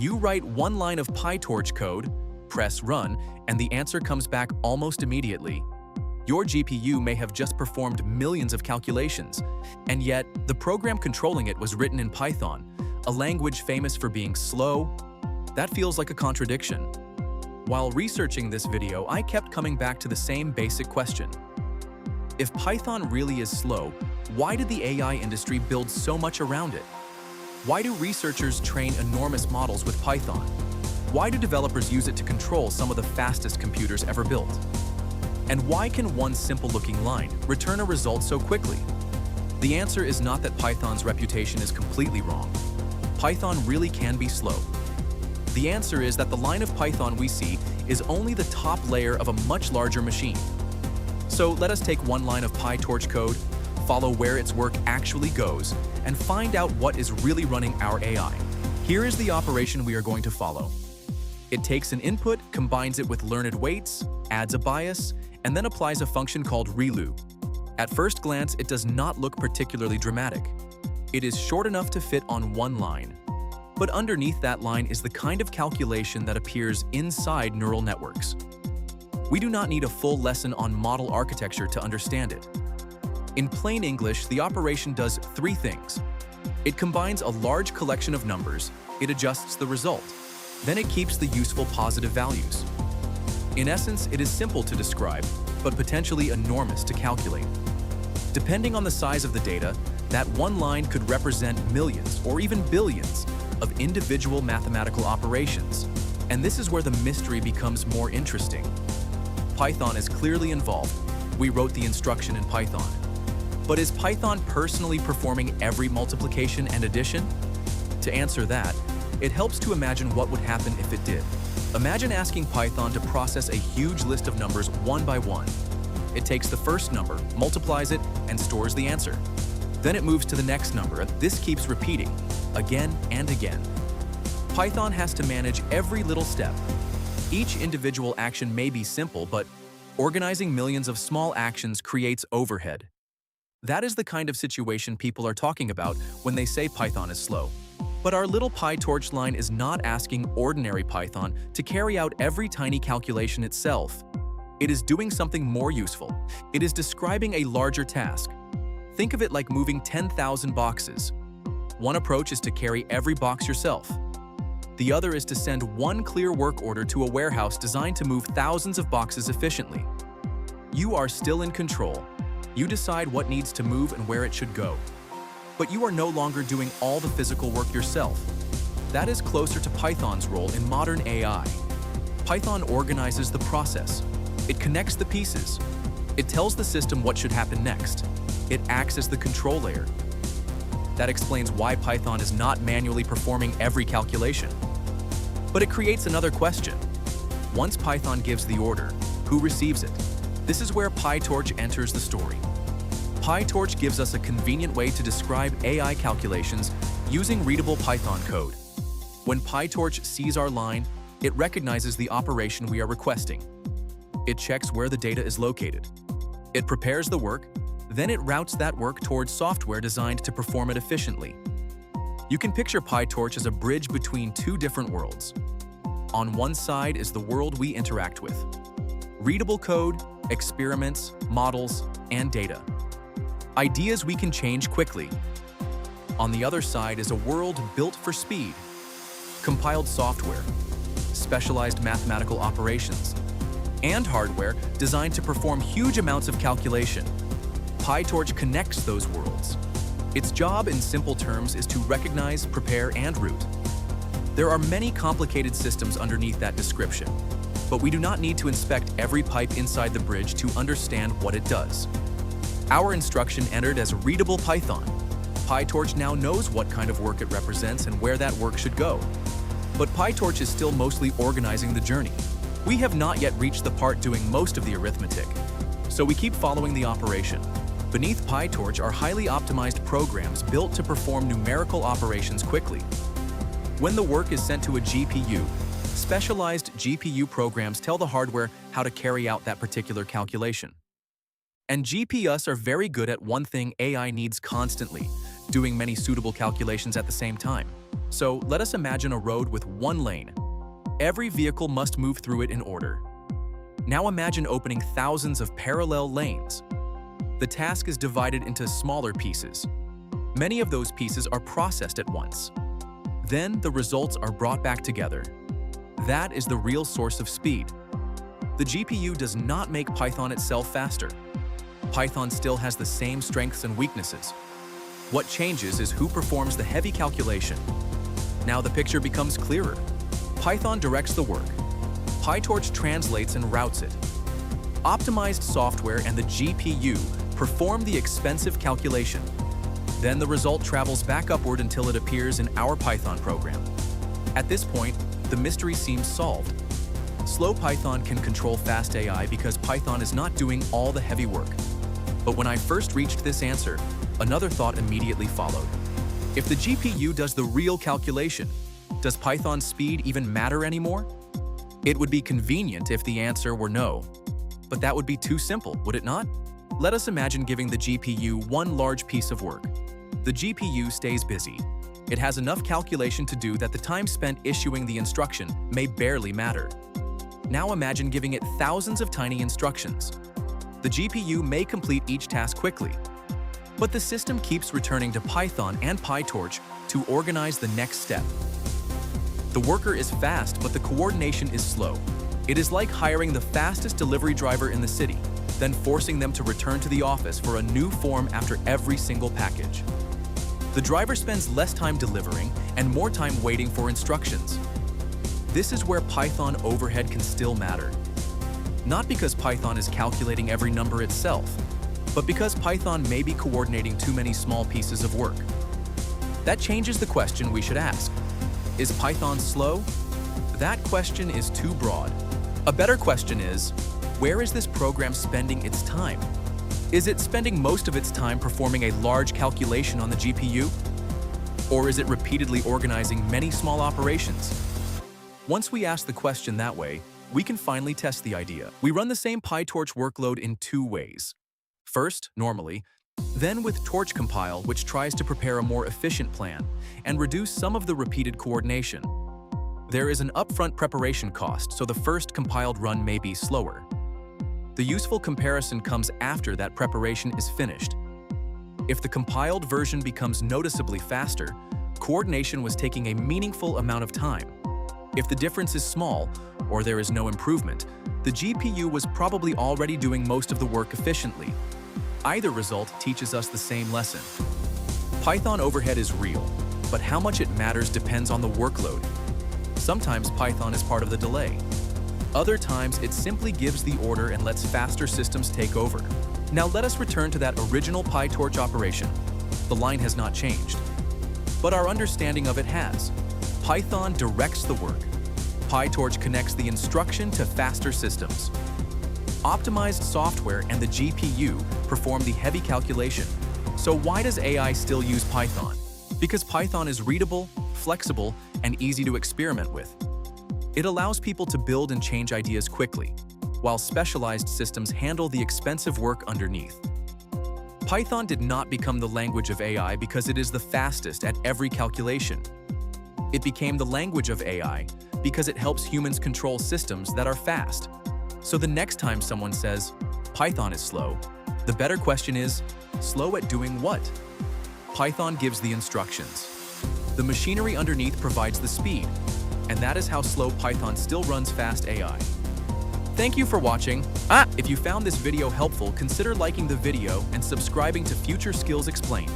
You write one line of PyTorch code, press run, and the answer comes back almost immediately. Your GPU may have just performed millions of calculations, and yet the program controlling it was written in Python, a language famous for being slow. That feels like a contradiction. While researching this video, I kept coming back to the same basic question. If Python really is slow, why did the AI industry build so much around it? Why do researchers train enormous models with Python? Why do developers use it to control some of the fastest computers ever built? And why can one simple-looking line return a result so quickly? The answer is not that Python's reputation is completely wrong. Python really can be slow. The answer is that the line of Python we see is only the top layer of a much larger machine. So let us take one line of PyTorch code, follow where its work actually goes, and find out what is really running our AI. Here is the operation we are going to follow. It takes an input, combines it with learned weights, adds a bias, and then applies a function called relu. At first glance, it does not look particularly dramatic. It is short enough to fit on one line. But underneath that line is the kind of calculation that appears inside neural networks. We do not need a full lesson on model architecture to understand it. In plain English, the operation does three things. It combines a large collection of numbers, it adjusts the result, then it keeps the useful positive values. In essence, it is simple to describe, but potentially enormous to calculate. Depending on the size of the data, that one line could represent millions or even billions of individual mathematical operations. And this is where the mystery becomes more interesting. Python is clearly involved. We wrote the instruction in Python. But is Python personally performing every multiplication and addition? To answer that, it helps to imagine what would happen if it did. Imagine asking Python to process a huge list of numbers one by one. It takes the first number, multiplies it, and stores the answer. Then it moves to the next number, and this keeps repeating, again and again. Python has to manage every little step. Each individual action may be simple, but organizing millions of small actions creates overhead. That is the kind of situation people are talking about when they say Python is slow. But our little PyTorch line is not asking ordinary Python to carry out every tiny calculation itself. It is doing something more useful. It is describing a larger task. Think of it like moving 10,000 boxes. One approach is to carry every box yourself. The other is to send one clear work order to a warehouse designed to move thousands of boxes efficiently. You are still in control. You decide what needs to move and where it should go. But you are no longer doing all the physical work yourself. That is closer to Python's role in modern AI. Python organizes the process. It connects the pieces. It tells the system what should happen next. It acts as the control layer. That explains why Python is not manually performing every calculation. But it creates another question. Once Python gives the order, who receives it? This is where PyTorch enters the story. PyTorch gives us a convenient way to describe AI calculations using readable Python code. When PyTorch sees our line, it recognizes the operation we are requesting. It checks where the data is located. It prepares the work, then it routes that work towards software designed to perform it efficiently. You can picture PyTorch as a bridge between two different worlds. On one side is the world we interact with. Readable code, experiments, models, and data. Ideas we can change quickly. On the other side is a world built for speed. Compiled software, specialized mathematical operations, and hardware designed to perform huge amounts of calculation. PyTorch connects those worlds. Its job, in simple terms, is to recognize, prepare, and route. There are many complicated systems underneath that description, but we do not need to inspect every pipe inside the bridge to understand what it does. Our instruction entered as readable Python. PyTorch now knows what kind of work it represents and where that work should go. But PyTorch is still mostly organizing the journey. We have not yet reached the part doing most of the arithmetic, so we keep following the operation. Beneath PyTorch are highly optimized programs built to perform numerical operations quickly. When the work is sent to a GPU, specialized GPU programs tell the hardware how to carry out that particular calculation. And GPUs are very good at one thing AI needs constantly: doing many suitable calculations at the same time. So let us imagine a road with one lane. Every vehicle must move through it in order. Now imagine opening thousands of parallel lanes. The task is divided into smaller pieces. Many of those pieces are processed at once. Then the results are brought back together. That is the real source of speed. The GPU does not make Python itself faster. Python still has the same strengths and weaknesses. What changes is who performs the heavy calculation. Now the picture becomes clearer. Python directs the work. PyTorch translates and routes it. Optimized software and the GPU perform the expensive calculation. Then the result travels back upward until it appears in our Python program. At this point, the mystery seems solved. Slow Python can control fast AI because Python is not doing all the heavy work. But when I first reached this answer, another thought immediately followed. If the GPU does the real calculation, does Python's speed even matter anymore? It would be convenient if the answer were no. But that would be too simple, would it not? Let us imagine giving the GPU one large piece of work. The GPU stays busy. It has enough calculation to do that the time spent issuing the instruction may barely matter. Now imagine giving it thousands of tiny instructions. The GPU may complete each task quickly, but the system keeps returning to Python and PyTorch to organize the next step. The worker is fast, but the coordination is slow. It is like hiring the fastest delivery driver in the city, then forcing them to return to the office for a new form after every single package. The driver spends less time delivering and more time waiting for instructions. This is where Python overhead can still matter. Not because Python is calculating every number itself, but because Python may be coordinating too many small pieces of work. That changes the question we should ask. Is Python slow? That question is too broad. A better question is, where is this program spending its time? Is it spending most of its time performing a large calculation on the GPU? Or is it repeatedly organizing many small operations? Once we ask the question that way, we can finally test the idea. We run the same PyTorch workload in two ways. First, normally, then with Torch Compile, which tries to prepare a more efficient plan and reduce some of the repeated coordination. There is an upfront preparation cost, so the first compiled run may be slower. The useful comparison comes after that preparation is finished. If the compiled version becomes noticeably faster, coordination was taking a meaningful amount of time. If the difference is small, or there is no improvement, the GPU was probably already doing most of the work efficiently. Either result teaches us the same lesson. Python overhead is real, but how much it matters depends on the workload. Sometimes Python is part of the delay. Other times it simply gives the order and lets faster systems take over. Now let us return to that original PyTorch operation. The line has not changed, but our understanding of it has. Python directs the work. PyTorch connects the instruction to faster systems. Optimized software and the GPU perform the heavy calculation. So why does AI still use Python? Because Python is readable, flexible, and easy to experiment with. It allows people to build and change ideas quickly, while specialized systems handle the expensive work underneath. Python did not become the language of AI because it is the fastest at every calculation. It became the language of AI because it helps humans control systems that are fast. So the next time someone says, Python is slow, the better question is, slow at doing what? Python gives the instructions. The machinery underneath provides the speed, and that is how slow Python still runs fast AI. Thank you for watching. If you found this video helpful, consider liking the video and subscribing to Future Skills Explained.